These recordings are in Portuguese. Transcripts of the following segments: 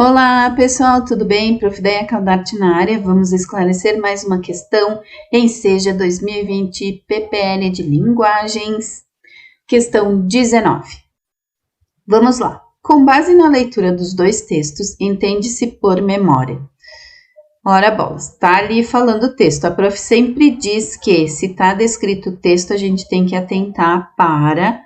Olá pessoal, tudo bem? Prof. Deia Caldarte na área. Vamos esclarecer mais uma questão em Seja 2020 PPL de Linguagens, questão 19. Vamos lá. Com base na leitura dos dois textos, entende-se por memória. Ora bolas, tá ali falando o texto. A prof sempre diz que se tá descrito o texto, a gente tem que atentar para...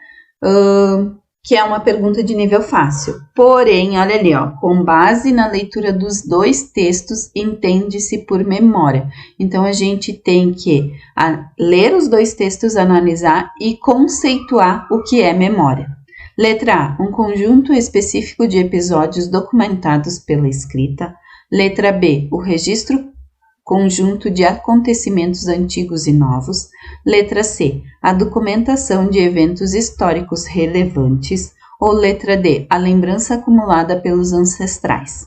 que é uma pergunta de nível fácil. Porém, olha ali, ó, com base na leitura dos dois textos, entende-se por memória. Então, a gente tem que ler os dois textos, analisar e conceituar o que é memória. Letra A, um conjunto específico de episódios documentados pela escrita. Letra B, o registro conjunto de acontecimentos antigos e novos. Letra C, a documentação de eventos históricos relevantes. Ou letra D, a lembrança acumulada pelos ancestrais.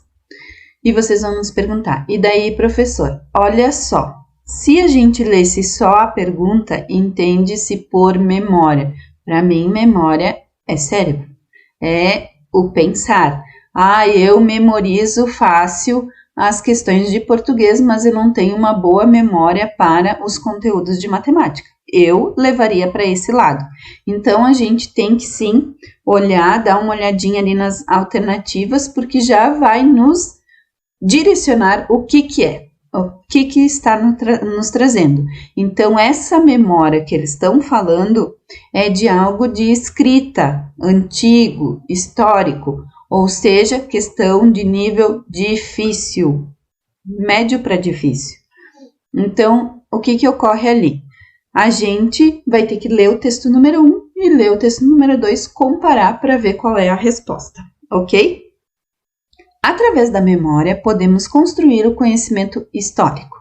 E vocês vão nos perguntar, e daí, professor? Olha só, se a gente lesse só a pergunta, entende-se por memória. Para mim, memória é cérebro, é o pensar. Eu memorizo fácil as questões de português, mas eu não tenho uma boa memória para os conteúdos de matemática. Eu levaria para esse lado. Então, a gente tem que sim olhar, dar uma olhadinha ali nas alternativas, porque já vai nos direcionar o que é, o que está nos trazendo. Então, essa memória que eles estão falando é de algo de escrita, antigo, histórico, ou seja, questão de nível difícil, médio para difícil. Então, o que ocorre ali? A gente vai ter que ler o texto número 1 e ler o texto número 2, comparar para ver qual é a resposta, ok? Através da memória, podemos construir o conhecimento histórico.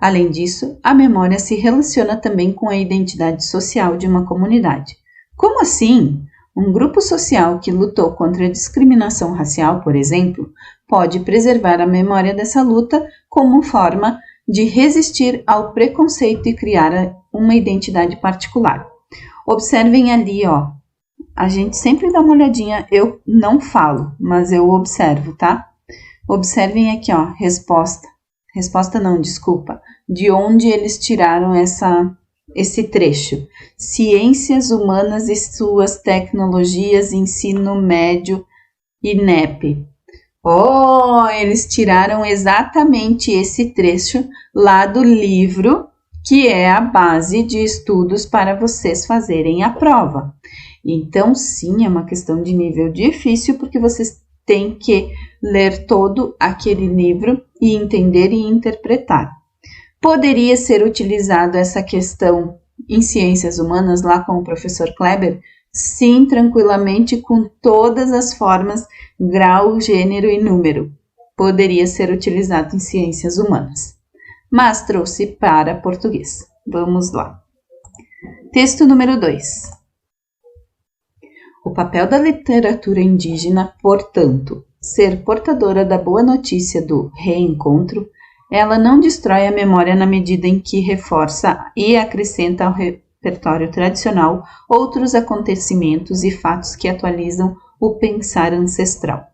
Além disso, a memória se relaciona também com a identidade social de uma comunidade. Como assim? Um grupo social que lutou contra a discriminação racial, por exemplo, pode preservar a memória dessa luta como forma de resistir ao preconceito e criar uma identidade particular. Observem ali, ó. A gente sempre dá uma olhadinha, eu não falo, mas eu observo, tá? Observem aqui, ó, resposta. Resposta não, desculpa. De onde eles tiraram esse trecho? Ciências humanas e suas tecnologias, ensino médio, INEP. Eles tiraram exatamente esse trecho lá do livro, que é a base de estudos para vocês fazerem a prova. Então, sim, é uma questão de nível difícil, porque vocês têm que ler todo aquele livro e entender e interpretar. Poderia ser utilizado essa questão em ciências humanas, lá com o professor Kleber? Sim, tranquilamente, com todas as formas, grau, gênero e número. Poderia ser utilizado em ciências humanas. Mas trouxe para português. Vamos lá. Texto número 2. O papel da literatura indígena, portanto, ser portadora da boa notícia do reencontro, ela não destrói a memória na medida em que reforça e acrescenta ao repertório tradicional outros acontecimentos e fatos que atualizam o pensar ancestral.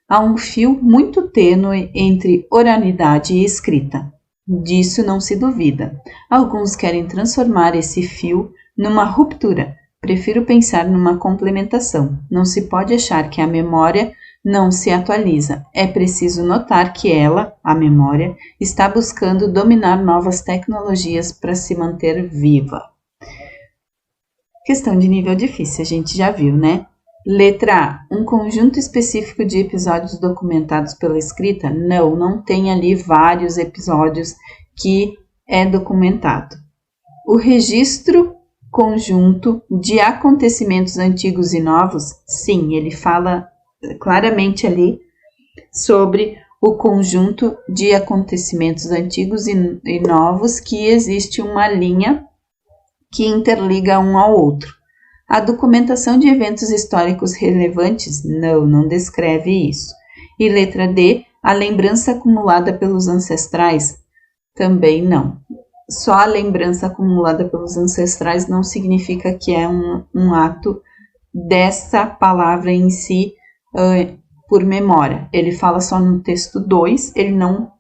Há um fio muito tênue entre oralidade e escrita. Disso não se duvida. Alguns querem transformar esse fio numa ruptura. Prefiro pensar numa complementação. Não se pode achar que a memória não se atualiza. É preciso notar que ela, a memória, está buscando dominar novas tecnologias para se manter viva. Questão de nível difícil, a gente já viu, né? Letra A, um conjunto específico de episódios documentados pela escrita? Não tem ali vários episódios que é documentado. O registro conjunto de acontecimentos antigos e novos? Sim, ele fala claramente ali sobre o conjunto de acontecimentos antigos e novos, que existe uma linha que interliga um ao outro. A documentação de eventos históricos relevantes? Não descreve isso. E letra D, a lembrança acumulada pelos ancestrais? Também não. Só a lembrança acumulada pelos ancestrais não significa que é um ato dessa palavra em si por memória. Ele fala só no texto 2, ele não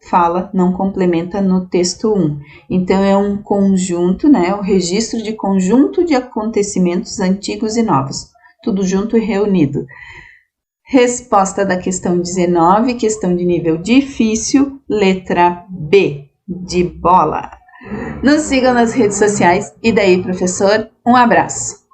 complementa no texto 1. Então, é um conjunto, né? O registro de conjunto de acontecimentos antigos e novos. Tudo junto e reunido. Resposta da questão 19, questão de nível difícil, letra B, de bola. Nos sigam nas redes sociais. E daí, professor? Um abraço.